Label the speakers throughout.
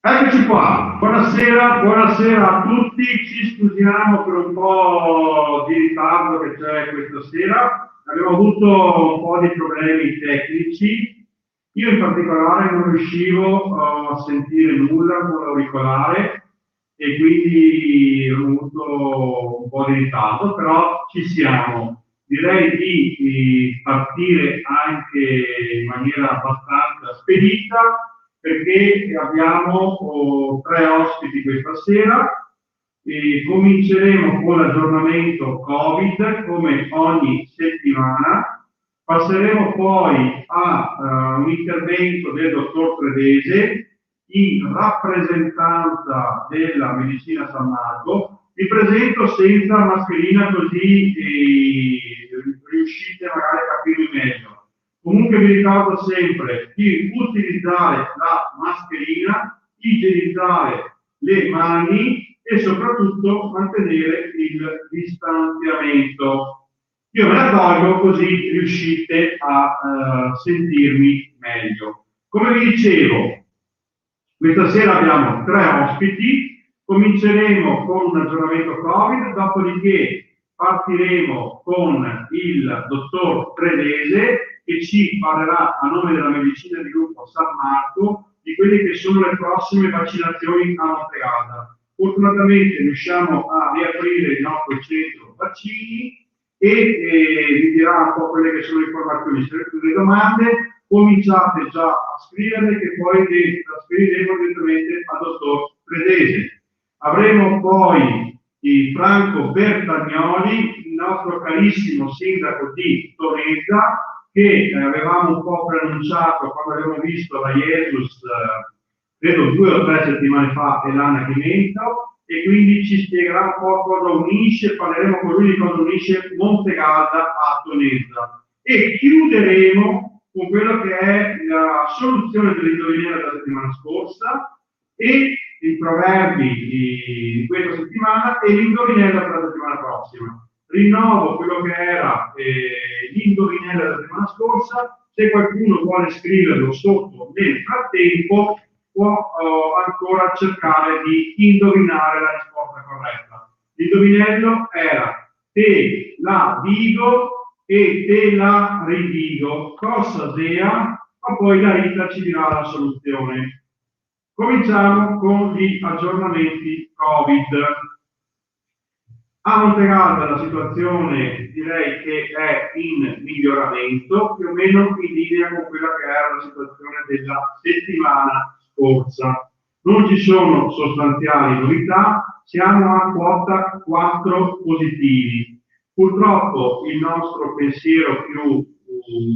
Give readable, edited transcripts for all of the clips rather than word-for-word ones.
Speaker 1: Eccoci qua, buonasera a tutti, ci scusiamo per un po' di ritardo che c'è questa sera, abbiamo avuto un po' di problemi tecnici, io in particolare non riuscivo a sentire nulla con l'auricolare e quindi ho avuto un po' di ritardo, però ci siamo. Direi di partire anche in maniera abbastanza spedita, perché abbiamo 3 ospiti questa sera e cominceremo con l'aggiornamento Covid come ogni settimana, passeremo poi a un intervento del dottor Tredese in rappresentanza della Medicina San Marco. Vi presento senza mascherina così riuscite magari a capirmi meglio. Comunque vi ricordo sempre di utilizzare la mascherina, igienizzare le mani e soprattutto mantenere il distanziamento. Io me la tolgo così riuscite a sentirmi meglio. Come vi dicevo, questa sera abbiamo 3 ospiti, cominceremo con un aggiornamento Covid, dopodiché partiremo con il dottor Tredese, che ci parlerà a nome della medicina di gruppo San Marco di quelle che sono le prossime vaccinazioni a Montegalda. Fortunatamente riusciamo a riaprire il nostro centro vaccini e vi dirà un po' quelle che sono le informazioni. Se avete delle domande, cominciate già a scriverle che poi le trasferiremo direttamente al dottor Tredese. Avremo poi Franco Bertagnoli, il nostro carissimo sindaco di Tonezza, che avevamo un po' preannunciato quando abbiamo visto la Jesus, credo 2 o 3 settimane fa, e l'Anachimento, e quindi ci spiegherà un po' cosa unisce, parleremo con lui di cosa unisce Montegalda a Tonezza. E chiuderemo con quello che è la soluzione dell'indovinello della settimana scorsa e i proverbi di questa settimana e l'indovinello della settimana prossima. Rinnovo quello che era l'indovinello della settimana scorsa, se qualcuno vuole scriverlo sotto nel frattempo può ancora cercare di indovinare la risposta corretta. L'indovinello era te la dico e te la ridico, cosa sea, ma poi la Rita ci dirà la soluzione. Cominciamo con gli aggiornamenti Covid. A Montegalda la situazione direi che è in miglioramento, più o meno in linea con quella che era la situazione della settimana scorsa. Non ci sono sostanziali novità, siamo a quota 4 positivi. Purtroppo il nostro pensiero più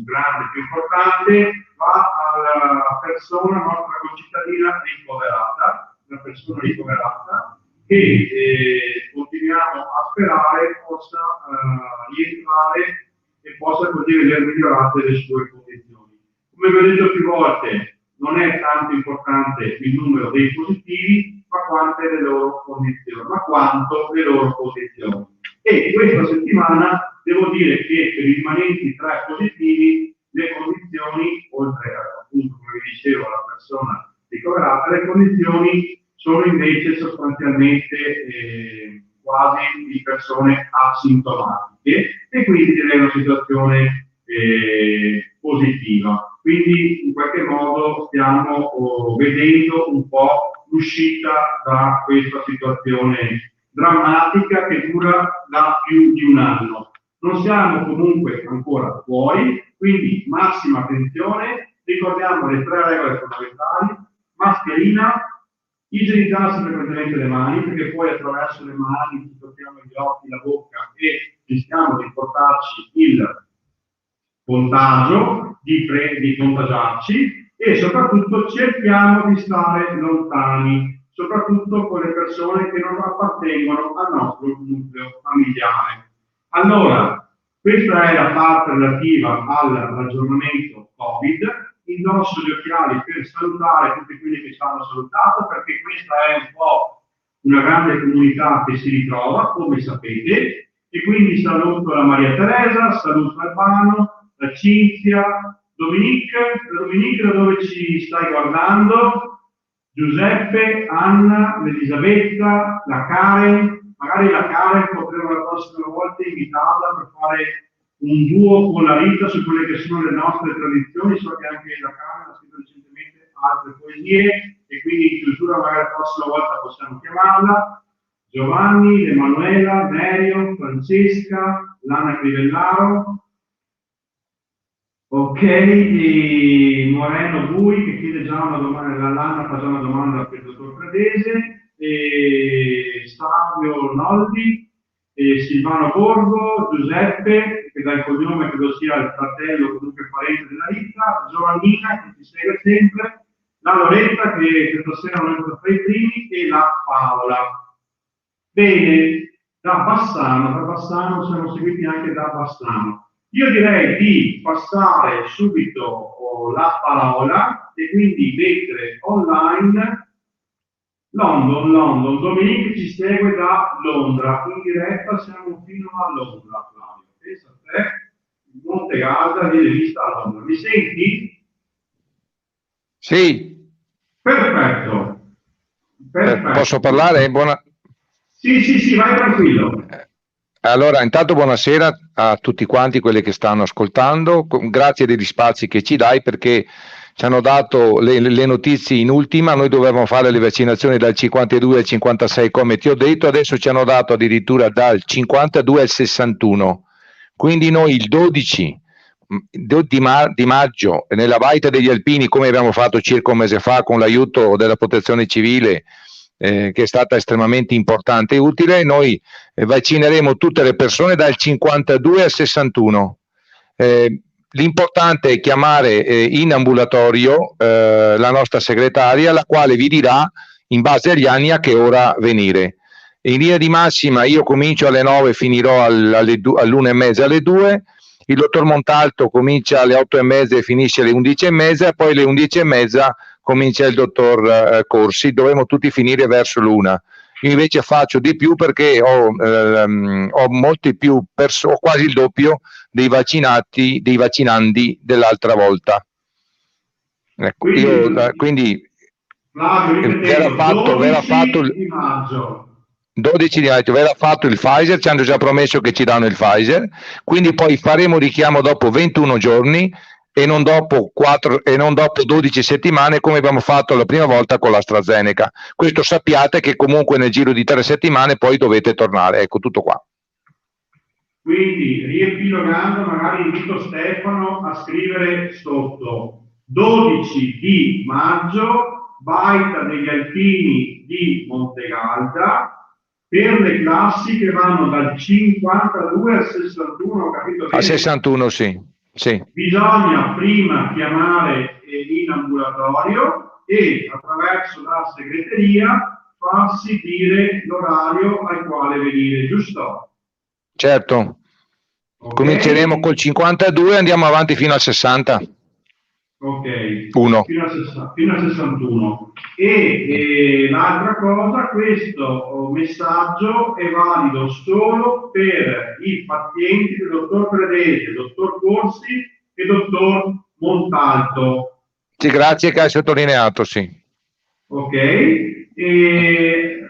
Speaker 1: grande, più importante, va alla persona, nostra concittadina ricoverata, una persona ricoverata, che continuiamo a sperare possa rientrare e possa così vedere migliorate le sue condizioni. Come vi ho detto più volte, non è tanto importante il numero dei positivi, ma quanto le loro condizioni. E questa settimana devo dire che per i rimanenti 3 positivi le condizioni, oltre a, appunto, come vi dicevo, la persona ricoverata, le condizioni sono invece sostanzialmente quasi di persone asintomatiche e quindi direi una situazione positiva. Quindi in qualche modo stiamo vedendo un po' l'uscita da questa situazione drammatica che dura da più di un anno. Non siamo comunque ancora fuori, quindi massima attenzione, ricordiamo le 3 regole fondamentali: mascherina, igienizziarsi frequentemente le mani, perché poi attraverso le mani ci tocchiamo gli occhi, la bocca e rischiamo di portarci il contagio, di contagiarci, e soprattutto cerchiamo di stare lontani, soprattutto con le persone che non appartengono al nostro nucleo familiare. Allora, questa è la parte relativa all'aggiornamento Covid. Indosso gli occhiali per salutare tutti quelli che ci hanno salutato, perché questa è un po' una grande comunità che si ritrova, come sapete, e quindi saluto la Maria Teresa, saluto Albano, la Cinzia, Dominique, da dove ci stai guardando? Giuseppe, Anna, l'Elisabetta, la Karen, magari la Karen potremo la prossima volta invitarla per fare un duo con la Rita su quelle che sono le nostre tradizioni. So che anche la Karen ha scritto recentemente altre poesie e quindi in chiusura magari la prossima volta possiamo chiamarla. Giovanni, Emanuela, Merio, Francesca, Lana Crivellaro. Ok, e Moreno Bui che chiede già una domanda, la Lana fa già una domanda per il dottor Pradese, e Savio Noldi, e Silvano Borgo, Giuseppe, che dal cognome credo sia il fratello, comunque parente della Rita, Giovannina che ci segue sempre, la Loretta che stasera non è stata tra i primi, e la Paola. Bene, da Bassano siamo seguiti anche da Bassano. Io direi di passare subito la parola e quindi mettere online London. Dominique ci segue da Londra, in diretta siamo fino a Londra, Flavio. Pensa a te, il Monte Garda viene vista a Londra. Mi senti?
Speaker 2: Sì.
Speaker 1: Perfetto.
Speaker 2: Posso parlare?
Speaker 1: Sì, vai tranquillo.
Speaker 2: Allora, intanto buonasera a tutti quanti quelli che stanno ascoltando, grazie degli spazi che ci dai, perché ci hanno dato le notizie in ultima. Noi dovevamo fare le vaccinazioni dal 52 al 56 come ti ho detto, adesso ci hanno dato addirittura dal 52 al 61, quindi noi il 12 di maggio nella Baita degli Alpini, come abbiamo fatto circa un mese fa con l'aiuto della Protezione Civile, che è stata estremamente importante e utile, noi vaccineremo tutte le persone dal 52 al 61. L'importante è chiamare in ambulatorio la nostra segretaria, la quale vi dirà in base agli anni a che ora venire. In linea di massima io comincio alle 9 e finirò all'1:30 alle 2. Il dottor Montalto comincia alle 8:30 e finisce alle 11:30, poi alle 11:30 comincia il dottor Corsi, dovremo tutti finire verso l'1. Io invece faccio di più perché ho molti più ho quasi il doppio dei vaccinandi dell'altra volta. Ecco, quindi
Speaker 1: verrà fatto il 12 di maggio.
Speaker 2: 12 di maggio verrà fatto il Pfizer, ci hanno già promesso che ci danno il Pfizer, quindi poi faremo richiamo dopo 21 giorni e non dopo 12 settimane come abbiamo fatto la prima volta con l'AstraZeneca. Questo sappiate che comunque nel giro di 3 settimane poi dovete tornare. Ecco, tutto qua.
Speaker 1: Quindi, riepilogando, magari invito Stefano a scrivere sotto: 12 di maggio, Baita degli Alpini di Montegalda, per le classi che vanno dal 52 al 61, ho capito bene?
Speaker 2: Al 61, sì.
Speaker 1: Bisogna prima chiamare in ambulatorio e attraverso la segreteria farsi dire l'orario al quale venire, giusto?
Speaker 2: Certo. Okay. Cominceremo col 52 e andiamo avanti fino al 60.
Speaker 1: Ok,
Speaker 2: fino
Speaker 1: a 61. E l'altra cosa, questo messaggio è valido solo per i pazienti del dottor Predese, del dottor Corsi e dottor Montalto.
Speaker 2: Sì, grazie che hai sottolineato, sì.
Speaker 1: Ok, c'era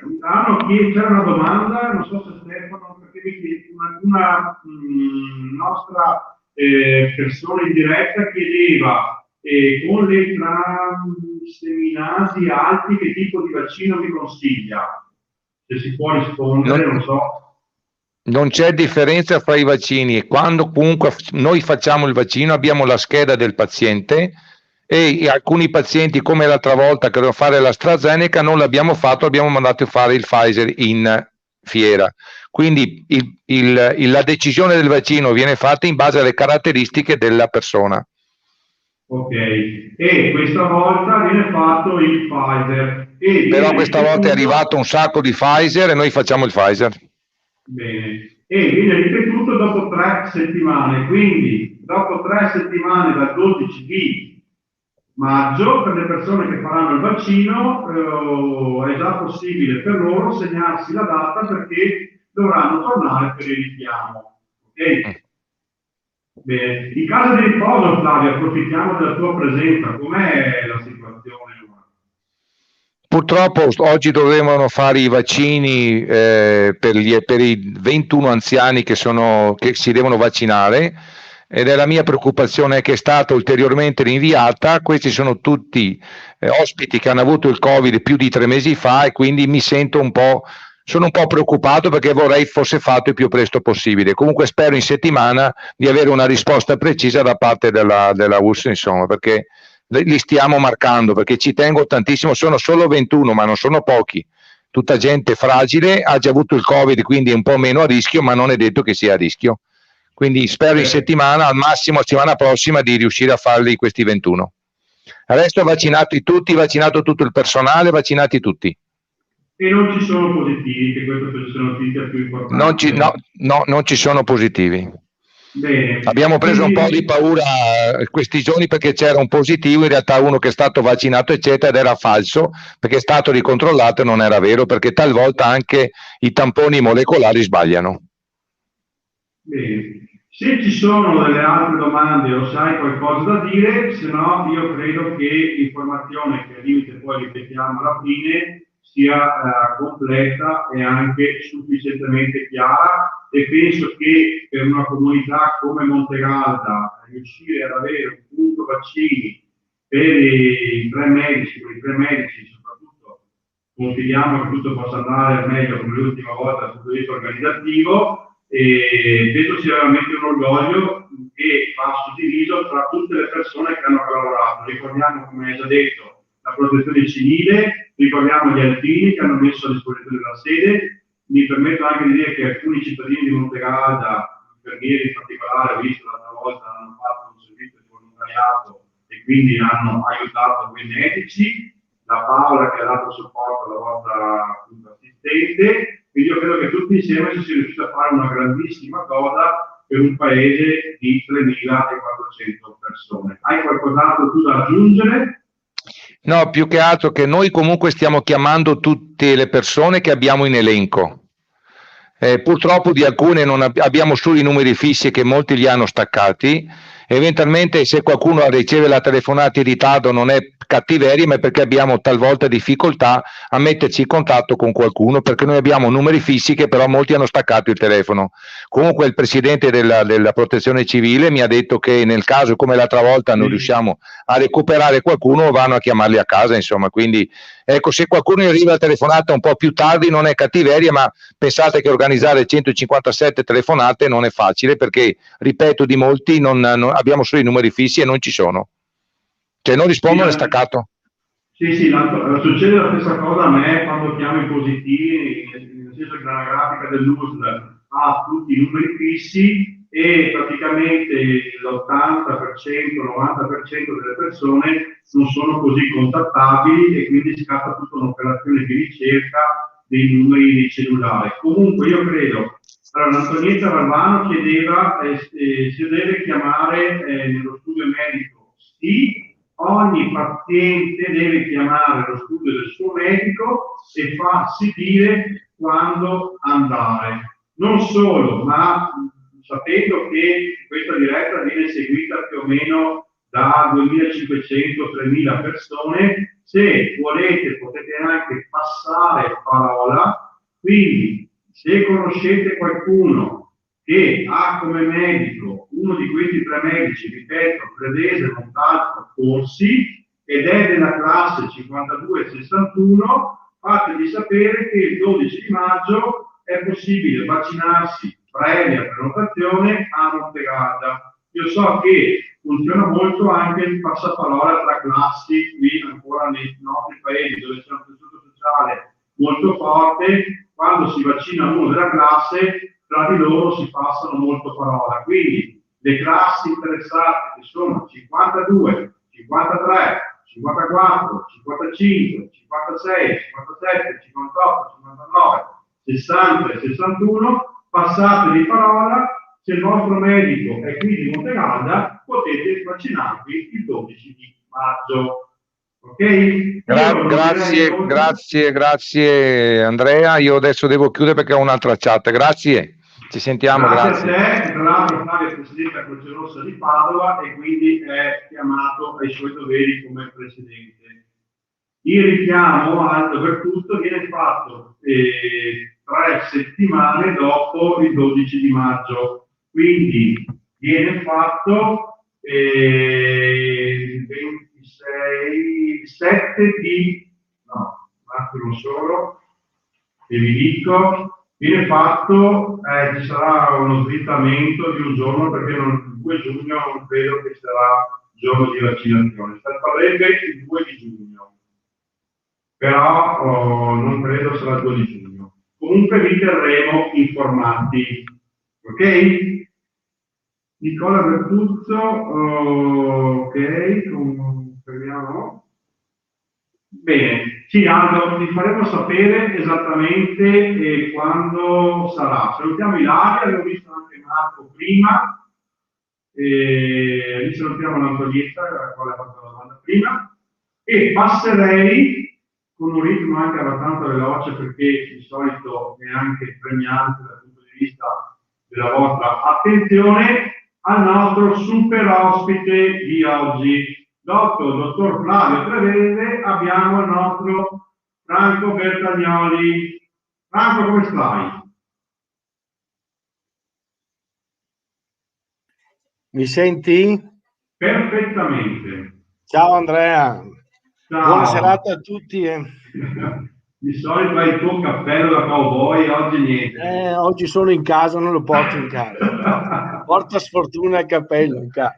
Speaker 1: una domanda, non so se Stefano, perché una nostra persona in diretta chiedeva con le transeminasi alti che tipo di vaccino mi consiglia? Se si può rispondere, non so.
Speaker 2: Non c'è differenza fra i vaccini e quando comunque noi facciamo il vaccino abbiamo la scheda del paziente e alcuni pazienti come l'altra volta che dovevano fare l'AstraZeneca non l'abbiamo fatto, abbiamo mandato a fare il Pfizer in fiera. Quindi la decisione del vaccino viene fatta in base alle caratteristiche della persona.
Speaker 1: Ok, e questa volta viene fatto il Pfizer.
Speaker 2: Però questa volta è arrivato un sacco di Pfizer e noi facciamo il Pfizer.
Speaker 1: Bene, e viene ripetuto dopo 3 settimane, quindi dopo 3 settimane dal 12 di maggio per le persone che faranno il vaccino è già possibile per loro segnarsi la data perché dovranno tornare per il richiamo. Ok? Bene, in caso di riposo, Flavio, approfittiamo della tua presenza, com'è la situazione?
Speaker 2: Purtroppo oggi dovevano fare i vaccini per i 21 anziani che si devono vaccinare ed è la mia preoccupazione che è stata ulteriormente rinviata. Questi sono tutti ospiti che hanno avuto il Covid più di 3 mesi fa e quindi sono un po' preoccupato perché vorrei fosse fatto il più presto possibile. Comunque spero in settimana di avere una risposta precisa da parte della URSS, insomma, perché li stiamo marcando, perché ci tengo tantissimo. Sono solo 21, ma non sono pochi. Tutta gente fragile, ha già avuto il Covid, quindi è un po' meno a rischio, ma non è detto che sia a rischio. Quindi spero in settimana, al massimo settimana prossima, di riuscire a farli questi 21. Adesso vaccinati tutti, vaccinato tutto il personale, vaccinati tutti.
Speaker 1: E non ci sono positivi, che questa è la notizia più importante.
Speaker 2: Non ci sono positivi.
Speaker 1: Bene.
Speaker 2: Abbiamo preso un po' di paura questi giorni perché c'era un positivo, in realtà uno che è stato vaccinato eccetera, ed era falso perché è stato ricontrollato e non era vero, perché talvolta anche i tamponi molecolari sbagliano.
Speaker 1: Bene. Se ci sono delle altre domande o sai qualcosa da dire, se no io credo che l'informazione che al limite poi ripetiamo alla fine sia completa e anche sufficientemente chiara, e penso che per una comunità come Montegalda riuscire ad avere un punto vaccini per i 3 medici, per i 3 medici soprattutto, confidiamo che tutto possa andare al meglio come l'ultima volta dal punto di vista organizzativo, e penso sia veramente un orgoglio che va suddiviso tra tutte le persone che hanno collaborato. Ricordiamo, come hai già detto, la protezione civile, ricordiamo gli alpini che hanno messo a disposizione della sede. Mi permetto anche di dire che alcuni cittadini di Montegalda, infermieri in particolare, ho visto l'altra volta, hanno fatto un servizio di volontariato e quindi hanno aiutato quei medici, la Paola che ha dato supporto alla vostra appunto, assistente. Quindi io credo che tutti insieme si sia riusciti a fare una grandissima cosa per un paese di 3.400 persone. Hai qualcos'altro tu da aggiungere?
Speaker 2: No, più che altro che noi comunque stiamo chiamando tutte le persone che abbiamo in elenco. Purtroppo di alcune non abbiamo solo i numeri fissi che molti li hanno staccati. Eventualmente se qualcuno riceve la telefonata in ritardo non è cattiveria, ma è perché abbiamo talvolta difficoltà a metterci in contatto con qualcuno, perché noi abbiamo numeri fissi che però molti hanno staccato il telefono. Comunque il presidente della protezione civile mi ha detto che nel caso come l'altra volta non riusciamo a recuperare qualcuno vanno a chiamarli a casa, insomma, quindi ecco, se qualcuno arriva a telefonata un po' più tardi non è cattiveria, ma pensate che organizzare 157 telefonate non è facile, perché ripeto, di molti non abbiamo solo i numeri fissi e non ci sono, cioè non rispondono, è staccato.
Speaker 1: Sì, succede la stessa cosa a me quando chiamo i positivi, nel senso che la grafica dell'USL ha tutti i numeri fissi e praticamente l'80%, 90% delle persone non sono così contattabili e quindi scatta tutta un'operazione di ricerca dei numeri dei cellulari. Comunque io credo, allora Antonietta Valvano chiedeva se deve chiamare nello studio medico. Sì, ogni paziente deve chiamare lo studio del suo medico e farsi dire quando andare. Non solo, ma sapendo che questa diretta viene seguita più o meno da 2.500-3.000 persone, se volete potete anche passare parola, quindi se conoscete qualcuno che ha come medico uno di questi 3 medici, ripeto, Predese, Montalto, Corsi, ed è della classe 52-61, fategli sapere che il 12 di maggio è possibile vaccinarsi previa prenotazione a Montegalda. Io so che funziona molto anche il passaparola tra classi qui ancora nei nostri paesi dove c'è un tessuto sociale molto forte, quando si vaccina uno della classe tra di loro si passano molto parola. Quindi le classi interessate che sono 52, 53, 54, 55, 56, 57, 58, 59, 60 e 61, passate di parola, se il vostro medico è qui di Montegalda potete vaccinarvi il 12 di maggio. Ok?
Speaker 2: Grazie Andrea, io adesso devo chiudere perché ho un'altra chat, grazie, ci sentiamo, grazie.
Speaker 1: A te, tra l'altro Flavio è presidente della Croce Rossa di Padova e quindi è chiamato ai suoi doveri come presidente. Il richiamo al dappertutto viene fatto 3 settimane dopo il 12 di maggio, quindi viene fatto il 26, 7 di, no, un attimo solo, e vi dico, viene fatto, ci sarà uno slittamento di un giorno perché il 2 giugno non credo che sarà giorno di vaccinazione, sarebbe il 2 di giugno. Però non credo sarà il 2 di giugno. Comunque vi terremo informati, ok? Nicola Bertuzzo, ok, confermiamo. Bene, sì Aldo, ti faremo sapere esattamente quando sarà. Salutiamo Ilaria, avevo visto anche Marco prima, salutiamo l'Antonietta, la quale ha fatto la domanda prima, e passerei con un ritmo anche abbastanza veloce perché di solito è anche premiante dal punto di vista della vostra attenzione al nostro super ospite di oggi. Dopo il dottor Flavio Prevese abbiamo il nostro Franco Bertagnoli. Franco, come stai?
Speaker 3: Mi senti?
Speaker 1: Perfettamente.
Speaker 3: Ciao Andrea.
Speaker 1: Ciao.
Speaker 3: Buona serata a tutti.
Speaker 1: Di solito hai il tuo cappello da cowboy, oggi niente.
Speaker 3: Oggi sono in casa, non lo porto in casa. Porta sfortuna il cappello in casa.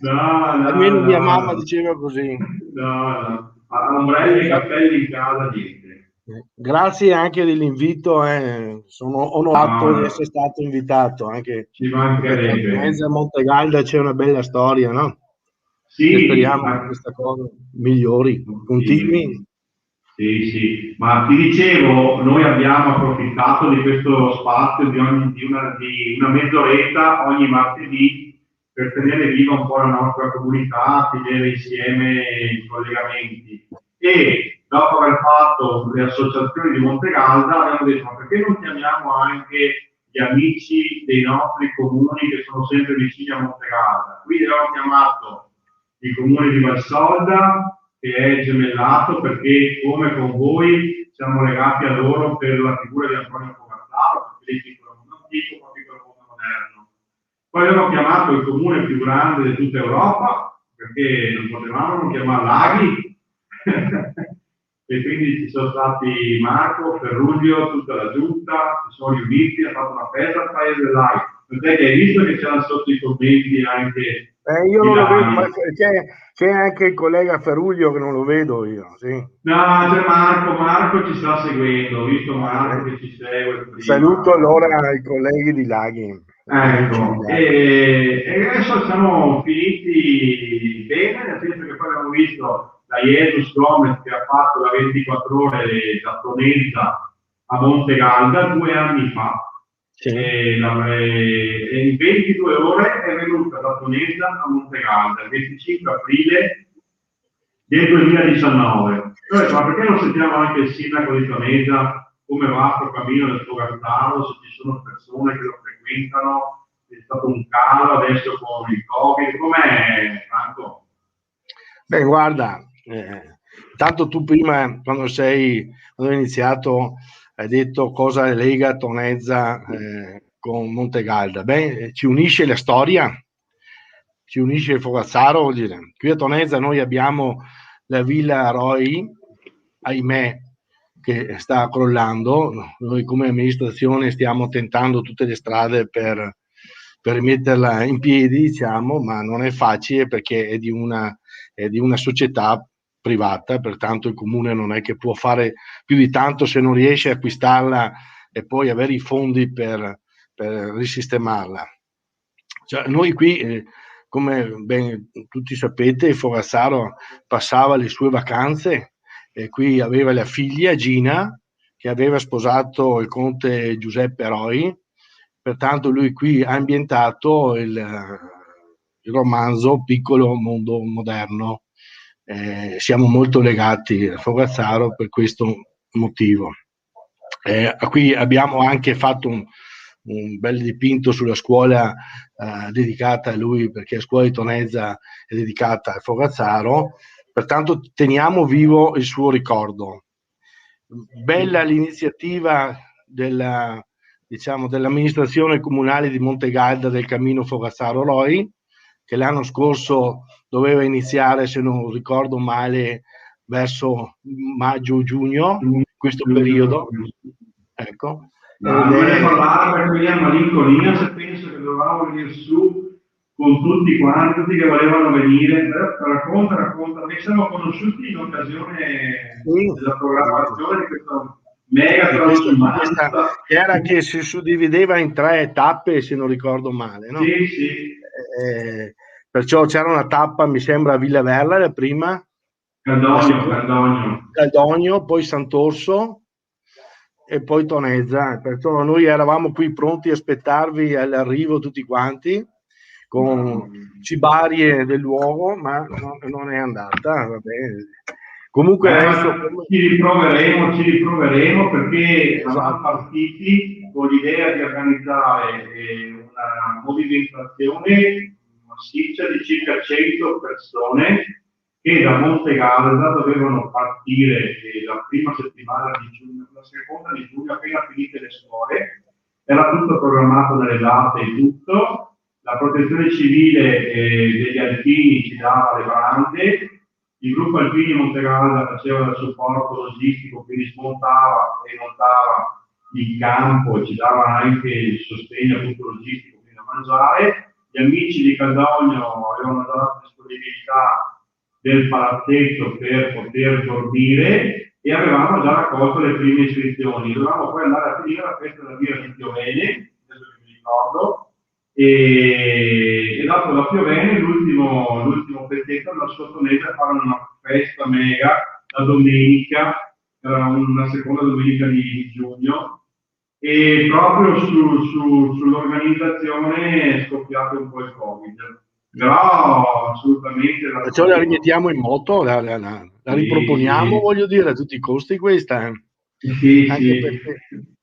Speaker 3: Almeno mia mamma diceva così.
Speaker 1: No, ombrelli e cappelli in casa, niente.
Speaker 3: Grazie anche dell'invito, sono onorato di essere stato invitato. Anche
Speaker 1: ci mancherebbe.
Speaker 3: In mezzo a Montegalda c'è una bella storia, no?
Speaker 1: Sì,
Speaker 3: e speriamo che questa cosa migliori, continui.
Speaker 1: Sì, ma ti dicevo, noi abbiamo approfittato di questo spazio di una mezz'oretta ogni martedì per tenere viva un po' la nostra comunità, tenere insieme i collegamenti. E dopo aver fatto le associazioni di Montegalda abbiamo detto: ma perché non chiamiamo anche gli amici dei nostri comuni che sono sempre vicini a Montegalda? Quindi abbiamo chiamato il comune di Valsolda, che è gemellato perché, come con voi, siamo legati a loro per la figura di Antonio Covartaro, perché lì piccolo mondo antico, ma piccolo mondo moderno. Poi abbiamo chiamato il comune più grande di tutta Europa, perché non potevamo non chiamare Laghi, e quindi ci sono stati Marco, Ferruglio, tutta la giunta, si sono riuniti, hanno fatto una festa al Paese del Laghi. Perché hai visto che c'erano sotto i commenti anche...
Speaker 3: io non lo vedo, ma c'è anche il collega Ferruglio che non lo vedo io, sì.
Speaker 1: No, c'è Marco ci sta seguendo, ho visto Marco che ci segue prima.
Speaker 3: Saluto allora i colleghi di Laghi.
Speaker 1: Ecco, e adesso siamo finiti bene, nel senso che poi abbiamo visto la Jesus Gomez che ha fatto la 24 ore giapponesa a Montegalda 2 anni fa.
Speaker 3: Sì.
Speaker 1: E in 22 ore è venuta da Tonesa a Montegalda il 25 aprile del 2019. Ma perché non sentiamo anche il sindaco di Tonesa come va il cammino del suo Gartaro, se ci sono persone che lo frequentano è stato un calo adesso con il Covid, com'è Franco?
Speaker 3: Beh, guarda, tanto tu prima, quando hai iniziato, hai detto cosa lega Tonezza con Montegalda. Beh, ci unisce la storia, ci unisce il Fogazzaro, vuol dire. Qui a Tonezza noi abbiamo la Villa Roi, ahimè, che sta crollando. Noi come amministrazione stiamo tentando tutte le strade per rimetterla in piedi, diciamo, ma non è facile perché è di una società privata, pertanto il comune non è che può fare più di tanto se non riesce a acquistarla e poi avere i fondi per risistemarla. Cioè, noi qui, come ben tutti sapete, il Fogazzaro passava le sue vacanze e qui aveva la figlia Gina che aveva sposato il conte Giuseppe Roi, pertanto lui qui ha ambientato il romanzo Piccolo mondo moderno. Siamo molto legati a Fogazzaro per questo motivo. Qui abbiamo anche fatto un bel dipinto sulla scuola dedicata a lui, perché la scuola di Tonezza è dedicata a Fogazzaro, pertanto teniamo vivo il suo ricordo. Bella l'iniziativa dell'amministrazione comunale di Montegalda del Cammino Fogazzaro-Roi, che l'anno scorso doveva iniziare, se non ricordo male, verso maggio-giugno, questo periodo. Ecco.
Speaker 1: Non me ne parlare perché mi viene malinconia se penso che dovevamo venire su con tutti quanti che volevano venire. Racconta, noi siamo conosciuti in occasione della programmazione di questa mega transumanza.
Speaker 3: Era che si suddivideva in 3 tappe, se non ricordo male, no?
Speaker 1: Sì.
Speaker 3: Perciò c'era una tappa, mi sembra, a Villa Verla, la prima. Caldogno, poi Sant'Orso e poi Tonezza. Perciò noi eravamo qui pronti a aspettarvi all'arrivo tutti quanti con cibarie del luogo, ma non è andata, va bene. Comunque adesso
Speaker 1: ci riproveremo perché eravamo partiti con l'idea di organizzare una movimentazione massiccia di circa 100 persone che da Montegalda dovevano partire la prima settimana di giugno, la seconda di giugno, appena finite le scuole. Era tutto programmato nelle date e tutto. La protezione civile degli alpini ci dava le brande, il gruppo Alpini Montegalda faceva il supporto logistico, quindi smontava e montava il campo e ci dava anche il sostegno appunto logistico, quindi a mangiare. Gli amici di Caldogno avevano dato disponibilità del palazzetto per poter dormire e avevamo già raccolto le prime iscrizioni. Dovevamo poi andare a finire la festa della Via di Piovene, adesso che mi ricordo, e dopo la Piovene l'ultimo pezzetto andò sotto Tonezza a fare una festa mega la domenica, una seconda domenica di giugno, e proprio sull'organizzazione è scoppiato un po' il Covid. Però assolutamente
Speaker 3: perciò la rimettiamo in moto, la riproponiamo, voglio dire, a tutti i costi questa.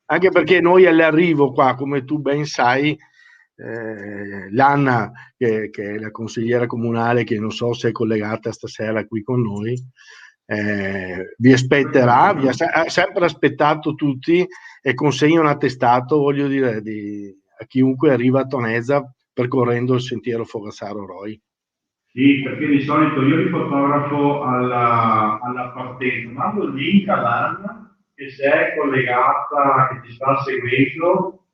Speaker 3: Anche perché noi all'arrivo qua, come tu ben sai, l'Anna che è la consigliera comunale, che non so se è collegata stasera qui con noi, vi aspetterà, vi ha sempre aspettato tutti e consegna un attestato, voglio dire, a chiunque arriva a Tonezza percorrendo il sentiero Fogazzaro-Roi.
Speaker 1: Sì, perché di solito io li fotografo alla partenza, mando il link all'Anna che se è collegata, che ci sta seguendo,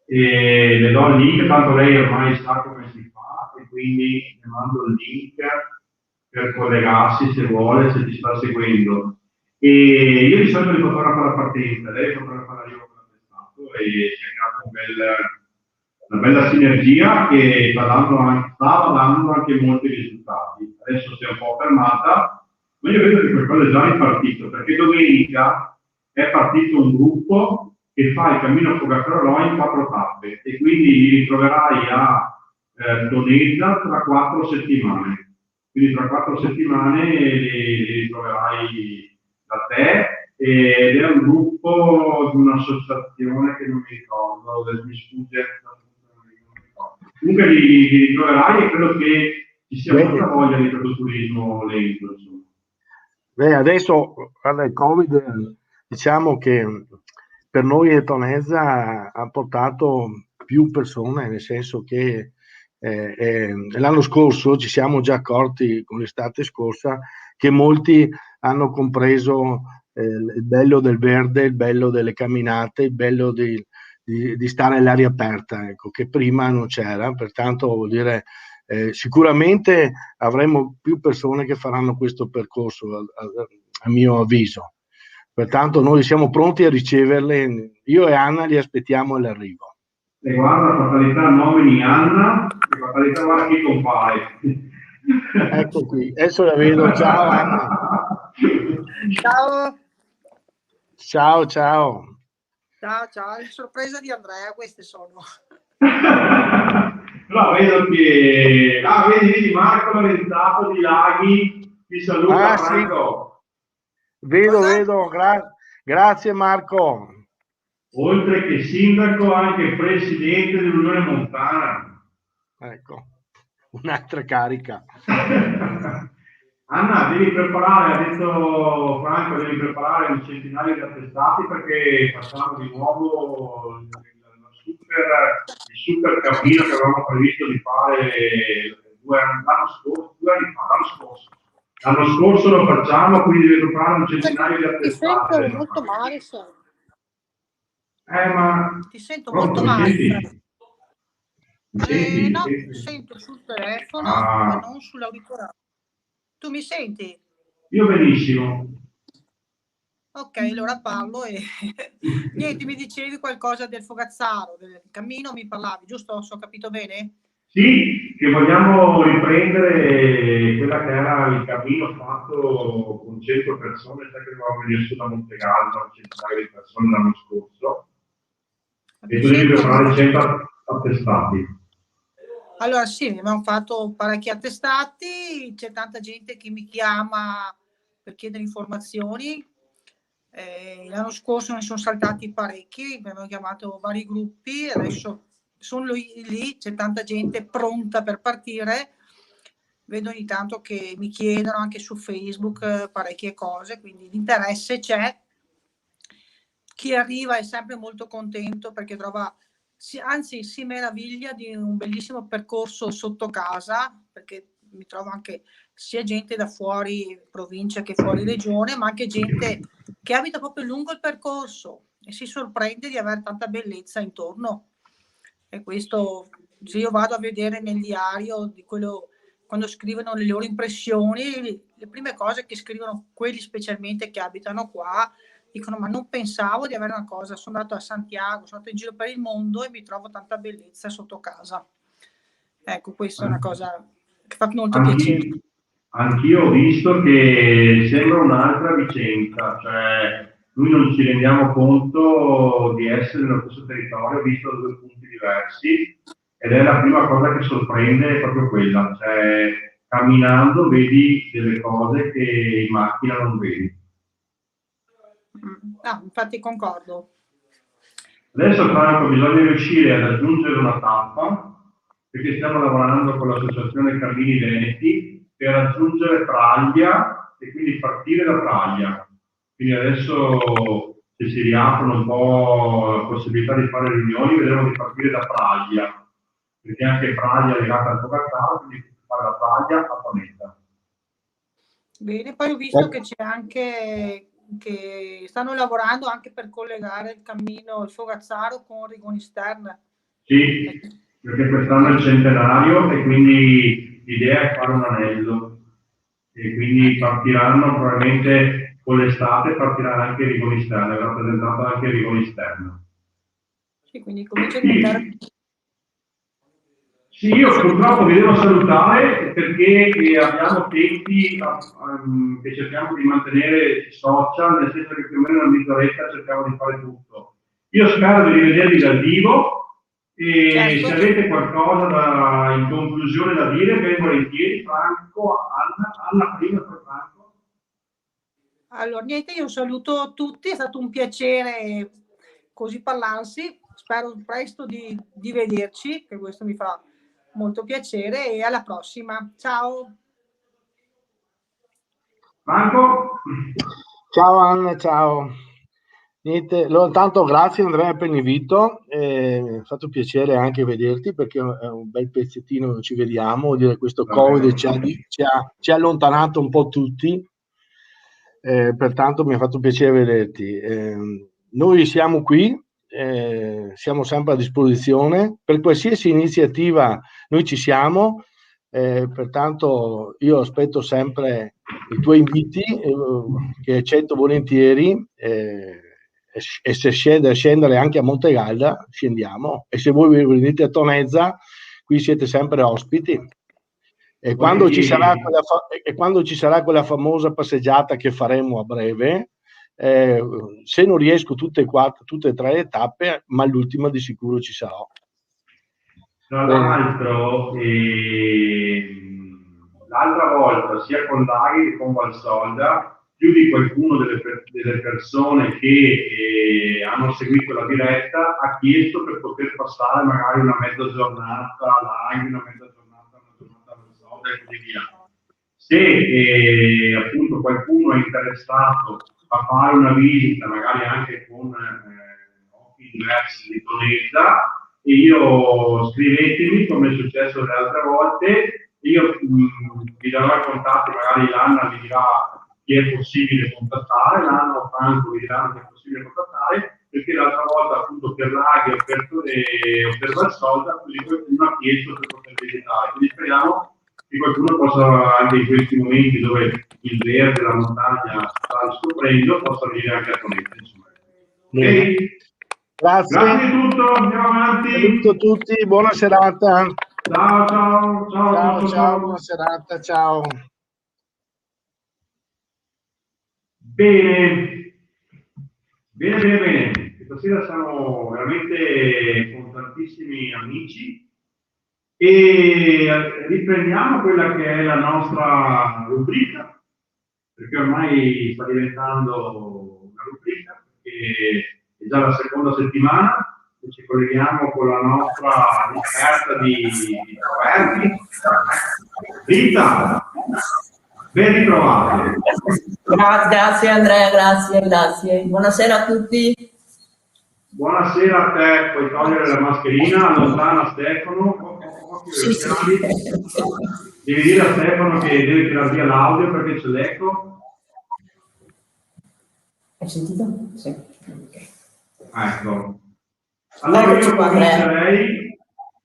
Speaker 1: e le do il link, tanto lei ormai sa come si fa e quindi le mando il link per collegarsi se vuole, se ci sta seguendo. E io di solito li fotografo alla partenza, lei fotografa l'arrivo con l'attestato e si è creato una bella sinergia che stava dando anche molti risultati. Adesso si è un po' fermata, ma io vedo che qualcosa è già ripartito, perché domenica è partito un gruppo che fa il cammino Fogazzaro-Roi in 4 tappe e quindi li ritroverai a Tonezza tra 4 settimane. Quindi tra 4 settimane li ritroverai da te, ed è un gruppo di un'associazione che non mi ricordo, mi sfugge. Comunque li ritroverai e credo che ci sia molta voglia di questo turismo lento.
Speaker 3: Adesso, guarda, il Covid, diciamo che per noi Etonezza ha portato più persone, nel senso che l'anno scorso ci siamo già accorti, con l'estate scorsa, che molti hanno compreso il bello del verde, il bello delle camminate, il bello di stare all'aria aperta, ecco, che prima non c'era. Pertanto vuol dire sicuramente avremo più persone che faranno questo percorso, a mio avviso. Pertanto noi siamo pronti a riceverle. Io e Anna li aspettiamo all'arrivo.
Speaker 1: E guarda, fatalità nomini Anna, e fatalità guarda chi compare.
Speaker 3: Ecco qui, adesso la vedo. Ciao Anna.
Speaker 4: Ciao.
Speaker 3: Ciao, ciao.
Speaker 4: Ciao, il sorpresa di Andrea, queste sono.
Speaker 1: No, vedo che... Ah, vedi Marco Lorenzato di Laghi, ti saluta Franco.
Speaker 3: Sì. Vedo, grazie Marco.
Speaker 1: Oltre che sindaco, anche presidente dell'Unione Montana.
Speaker 3: Ecco, un'altra carica.
Speaker 1: Anna, devi preparare, ha detto Franco, devi preparare un centinaio di attestati perché facciamo di nuovo il super cammino che avevamo previsto di fare l'anno scorso. L'anno scorso lo facciamo, quindi devi preparare un centinaio di attestati.
Speaker 4: Ti sento molto male,
Speaker 1: ma...
Speaker 4: Ti sento molto male.
Speaker 1: No,
Speaker 4: sento sul telefono, ma non sull'auricolare. Tu mi senti?
Speaker 1: Io benissimo.
Speaker 4: Ok, allora parlo e niente, mi dicevi qualcosa del Fogazzaro, del cammino, mi parlavi, giusto? Ho capito bene?
Speaker 1: Sì, che vogliamo riprendere quella che era il cammino fatto con 100 persone, sai che dovevamo venire su da Montegallo, centinaia di persone l'anno scorso, e tu devi preparare 100 attestati.
Speaker 4: Allora sì, abbiamo fatto parecchi attestati, c'è tanta gente che mi chiama per chiedere informazioni. L'anno scorso ne sono saltati parecchi, abbiamo chiamato vari gruppi, adesso sono lì, c'è tanta gente pronta per partire. Vedo ogni tanto che mi chiedono anche su Facebook parecchie cose, quindi l'interesse c'è. Chi arriva è sempre molto contento perché trova, anzi si meraviglia di un bellissimo percorso sotto casa, perché mi trovo anche sia gente da fuori provincia che fuori regione, ma anche gente che abita proprio lungo il percorso e si sorprende di avere tanta bellezza intorno. E questo, se io vado a vedere nel diario di quello, quando scrivono le loro impressioni, le prime cose che scrivono quelli specialmente che abitano qua, dicono ma non pensavo di avere una cosa, sono andato a Santiago, sono andato in giro per il mondo e mi trovo tanta bellezza sotto casa. Ecco, questa è una cosa che fa molto piacere.
Speaker 1: Anch'io ho visto che sembra un'altra Vicenza, cioè noi non ci rendiamo conto di essere nello stesso territorio visto da due punti diversi, ed è la prima cosa che sorprende, è proprio quella, cioè camminando vedi delle cose che in macchina non vedi.
Speaker 4: Infatti concordo.
Speaker 1: Adesso Franco bisogna riuscire ad aggiungere una tappa, perché stiamo lavorando con l'associazione Cammini Veneti per raggiungere Praglia e quindi partire da Praglia. Quindi adesso se si riaprono un po' la possibilità di fare riunioni, vedremo di partire da Praglia, perché anche Praglia è legata al Fogazzaro, quindi fare da Praglia a Panetta.
Speaker 4: Bene, poi ho visto che c'è anche che stanno lavorando anche per collegare il cammino, il Fogazzaro con Rigoni Stern.
Speaker 1: Sì, perché quest'anno è il centenario e quindi l'idea è fare un anello e quindi partiranno probabilmente con l'estate, partirà anche Rigoni Stern, è rappresentato anche Rigoni Stern.
Speaker 4: Sì, quindi comincia a diventare...
Speaker 1: Sì, io purtroppo vi devo salutare perché abbiamo tempi che cerchiamo di mantenere social, nel senso che più o meno una mezz'oretta cerchiamo di fare tutto. Io spero di rivedervi dal vivo e se avete qualcosa in conclusione da dire, ben volentieri. Franco, Anna prima per Franco.
Speaker 4: Allora, niente, io saluto tutti, è stato un piacere così parlarsi, spero presto di vederci, che questo mi fa molto piacere e alla prossima. Ciao.
Speaker 1: Franco?
Speaker 3: Ciao Anna, ciao. Niente, tanto grazie Andrea per l'invito, mi è fatto piacere anche vederti perché è un bel pezzettino che non ci vediamo, vuol dire questo Covid ci ha allontanato un po' tutti, pertanto mi ha fatto piacere vederti. Noi siamo qui, siamo sempre a disposizione, per qualsiasi iniziativa noi ci siamo, pertanto io aspetto sempre i tuoi inviti che accetto volentieri, e se scendere anche a Montegalda scendiamo, e se voi venite a Tonezza qui siete sempre ospiti, e quando ci sarà quella famosa passeggiata che faremo a breve, se non riesco tutte e tre le tappe, ma l'ultima di sicuro ci sarò.
Speaker 1: Tra l'altro, l'altra volta, sia con Daghi che con Valsolda, più di qualcuno delle persone che hanno seguito la diretta ha chiesto per poter passare magari una mezza giornata live, una giornata a Valsolda e così via. Se appunto qualcuno è interessato a fare una visita, magari anche con occhi diversi di Tonezza, io scrivetemi come è successo le altre volte, io vi darò i contatti, magari l'Anna vi dirà chi è possibile contattare, l'Anna o Franco vi diranno chi è possibile contattare, perché l'altra volta appunto per Laghi o per Valsolda qualcuno ha chiesto per poter visitare, quindi speriamo che qualcuno possa anche in questi momenti dove il verde, la montagna sta scoprendo, possa venire anche a Tonezza. Okay?
Speaker 3: Grazie.
Speaker 1: Grazie di tutto, andiamo avanti.
Speaker 3: Saluto a tutti, buona serata.
Speaker 1: Ciao,
Speaker 3: buona serata, ciao.
Speaker 1: Bene. Stasera siamo veramente con tantissimi amici e riprendiamo quella che è la nostra rubrica, perché ormai sta diventando una rubrica, perché è già la seconda settimana che ci colleghiamo con la nostra esperta di proverbi. Rita, ben ritrovata.
Speaker 5: Grazie Andrea, grazie. Buonasera a tutti.
Speaker 1: Buonasera a te, puoi togliere la mascherina, allontana Stefano.
Speaker 5: Sì.
Speaker 1: Devi dire a Stefano che deve tirare via l'audio perché c'è l'eco.
Speaker 5: Hai sentito? Sì. Okay.
Speaker 1: Ecco. Allora io comincerei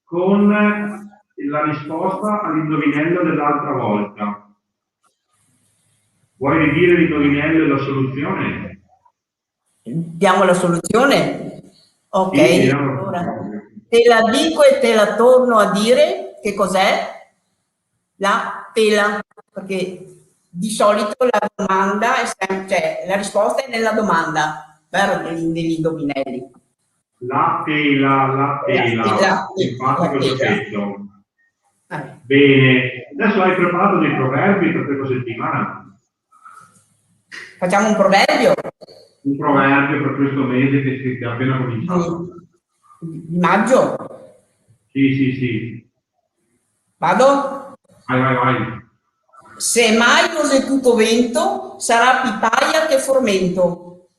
Speaker 1: con la risposta all'indovinello dell'altra volta. Vuoi dire l'indovinello e la soluzione?
Speaker 5: Diamo la soluzione? Ok,
Speaker 1: Sì,
Speaker 5: allora te la dico e te la torno a dire. Che cos'è? La tela, perché di solito la domanda è sempre, cioè la risposta è nella domanda, vero? Degli indovinelli.
Speaker 1: La tela. Infatti cosa ho detto? Bene, adesso hai preparato dei proverbi per questa settimana?
Speaker 5: Facciamo un proverbio?
Speaker 1: Un proverbio per questo mese che è appena cominciato.
Speaker 5: Di maggio?
Speaker 1: Sì.
Speaker 5: Vado?
Speaker 1: Vai.
Speaker 5: Se mai cos'è tutto vento, sarà pipaia che formento.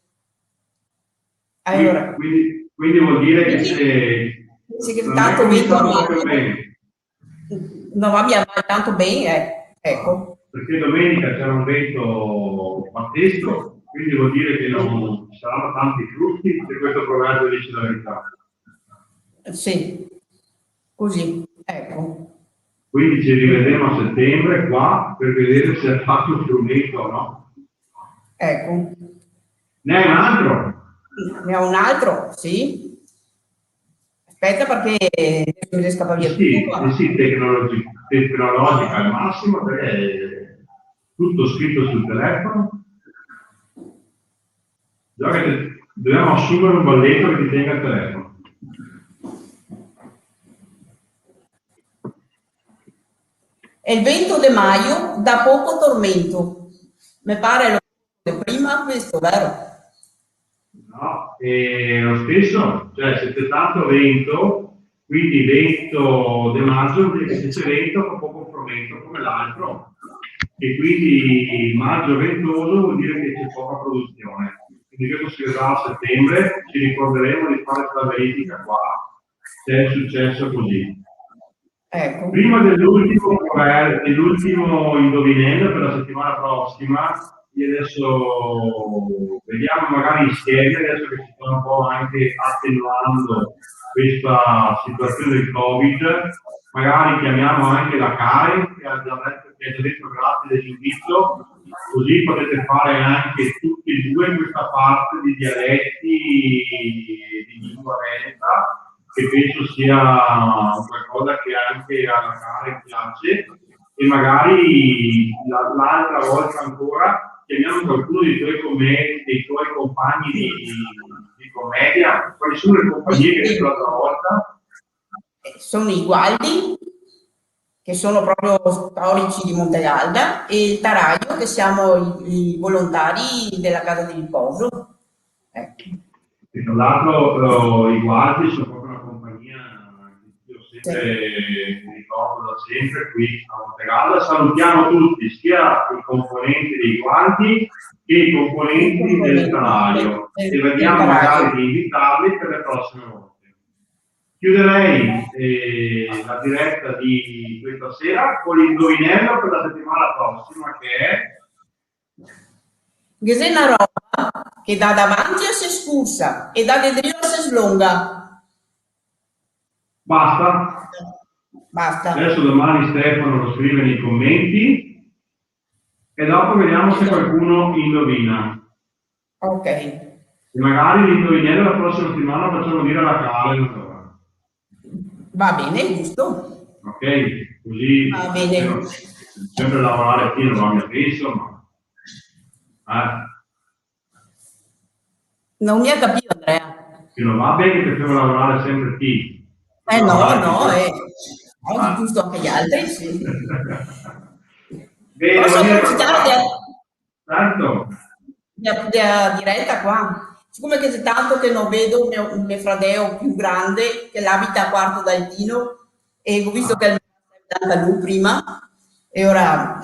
Speaker 5: Allora.
Speaker 1: Quindi vuol dire che
Speaker 5: se tanto vento non va via tanto bene, ecco.
Speaker 1: Perché domenica c'era un vento pazzesco, quindi vuol dire che non ci saranno tanti frutti se questo proverbio dice la verità.
Speaker 5: Sì, così, ecco.
Speaker 1: Quindi ci rivedremo a settembre qua per vedere se ha fatto il frumento o no.
Speaker 5: Ecco.
Speaker 1: Ne hai un altro?
Speaker 5: Ne ho un altro, sì. Aspetta perché mi scappa via tutto.
Speaker 1: Sì, tecnologica al massimo, perché è tutto scritto sul telefono. Già che dobbiamo assumere un balletto che ti tenga il telefono.
Speaker 5: E il vento de Maio da poco tormento. Mi pare lo prima questo, vero?
Speaker 1: No, è lo stesso, cioè se c'è tanto vento quindi vento di maggio, vuol dire che se c'è vento fa poco frumento come l'altro, e quindi maggio ventoso vuol dire che c'è poca produzione. Quindi questo si vedrà a settembre, ci ricorderemo di fare questa verifica qua, se è successo così.
Speaker 5: Ecco.
Speaker 1: Prima dell'ultimo indovinello per la settimana prossima, io adesso vediamo magari insieme, adesso che si sta un po' anche attenuando questa situazione del Covid, magari chiamiamo anche la Karen, che ha già detto grazie dell'invito, così potete fare anche tutti e due questa parte di dialetti di lingua veneta, che penso sia qualcosa che anche alla Karen piace, e magari l'altra volta ancora chiamiamo qualcuno dei tuoi compagni di commedia. Quali sono le compagnie che hai detto l'altra volta?
Speaker 5: Sono i Gualdi, che sono proprio storici di Montegalda, e il Taraio, che siamo i volontari della casa di riposo. Ecco.
Speaker 1: E tra l'altro i Gualdi sono proprio una compagnia che io sempre mi ricordo da sempre qui a Montegalda. Salutiamo tutti, sia i componenti dei Gualdi che i componenti del Taraio, e vediamo magari di invitarli per le prossime volte. Chiuderei la diretta di questa sera con l'indovinello per la settimana prossima, che è
Speaker 5: Che è una roba che da davanti a se scursa e da dietro a se slunga.
Speaker 1: Basta.
Speaker 5: Basta.
Speaker 1: Adesso domani Stefano lo scrive nei commenti e dopo vediamo se qualcuno indovina.
Speaker 5: Ok.
Speaker 1: E magari l'indovinello la prossima settimana facciamo dire alla Karen.
Speaker 5: Va bene, giusto.
Speaker 1: Ok, così
Speaker 5: Va bene.
Speaker 1: sempre lavorare qui non va mia penso, ma
Speaker 5: Non mi ha capito, Andrea.
Speaker 1: che non va bene che devo lavorare sempre qui.
Speaker 5: No, giusto anche gli altri, sì.
Speaker 1: Bene,
Speaker 5: posso approfittare
Speaker 1: tanto
Speaker 5: della diretta qua? Siccome che c'è tanto che non vedo mio fratello più grande che l'abita a Quarto d'Altino, e ho visto che è da lui prima, e ora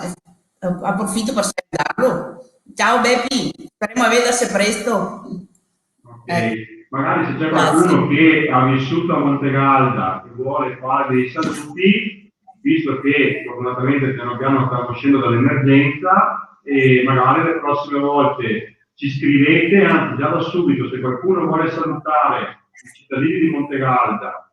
Speaker 5: approfitto per salutarlo. Ciao Beppi, speriamo a vedersi presto.
Speaker 1: Ok, magari se c'è qualcuno che ha vissuto a Montegalda e vuole fare dei saluti, visto che fortunatamente piano piano stiamo uscendo dall'emergenza, e magari le prossime volte ci scrivete, anzi già da subito, se qualcuno vuole salutare i cittadini di Montegalda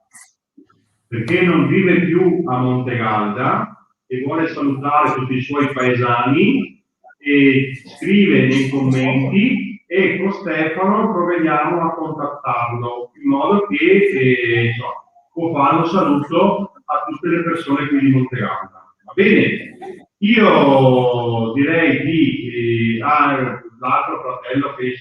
Speaker 1: perché non vive più a Montegalda e vuole salutare tutti i suoi paesani, e scrive nei commenti e con Stefano provvediamo a contattarlo in modo che può fare un saluto a tutte le persone qui di Montegalda. Va bene? Io direi di l'altro fratello che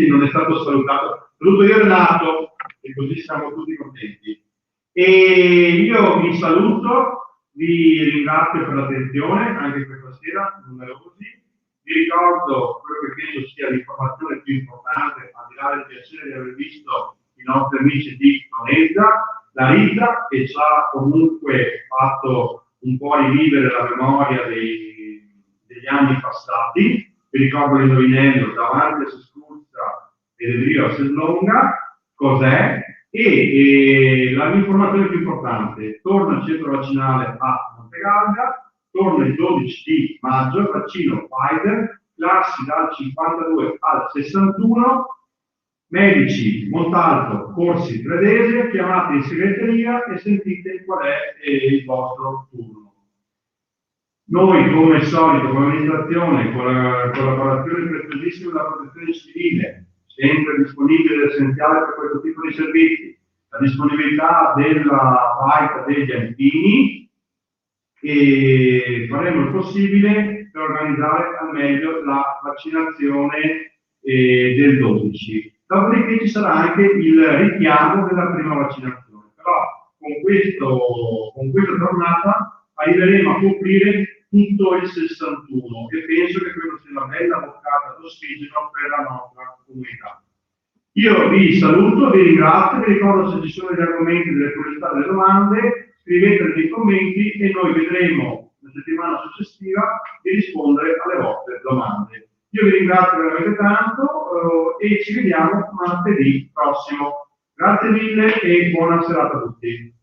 Speaker 1: non è stato salutato, saluto io Renato, e così siamo tutti contenti. E io vi saluto, vi ringrazio per l'attenzione anche questa sera, numerosi. Vi ricordo quello che penso sia l'informazione più importante, al di là del piacere di aver visto i nostri amici di Tonezza, la Rita, che ci ha comunque fatto un po' rivivere la memoria degli anni passati. Vi ricordo l'indovinello davanti a se scurza e del rio a se slonga, cos'è? E l'informazione più importante, torna il centro vaccinale a Montegalda, torna il 12 di maggio, vaccino Pfizer, classi dal 52 al 61, medici Montalto, Corsi, Predese, chiamate in segreteria e sentite qual è il vostro turno. Noi, come al solito, come amministrazione, con la collaborazione preziosissima della protezione civile, sempre disponibile ed essenziale per questo tipo di servizi, la disponibilità della baita degli alpini, e faremo il possibile per organizzare al meglio la vaccinazione del 12. Dopodiché ci sarà anche il richiamo della prima vaccinazione. Però con questa giornata arriveremo a coprire tutto il 61 e penso che quello sia una bella boccata d'ossigeno per la nostra comunità. Io vi saluto, vi ringrazio, vi ricordo se ci sono degli argomenti, delle curiosità, delle domande, scrivetele nei commenti e noi vedremo la settimana successiva di rispondere alle vostre domande. Io vi ringrazio veramente tanto e ci vediamo martedì prossimo. Grazie mille e buona serata a tutti.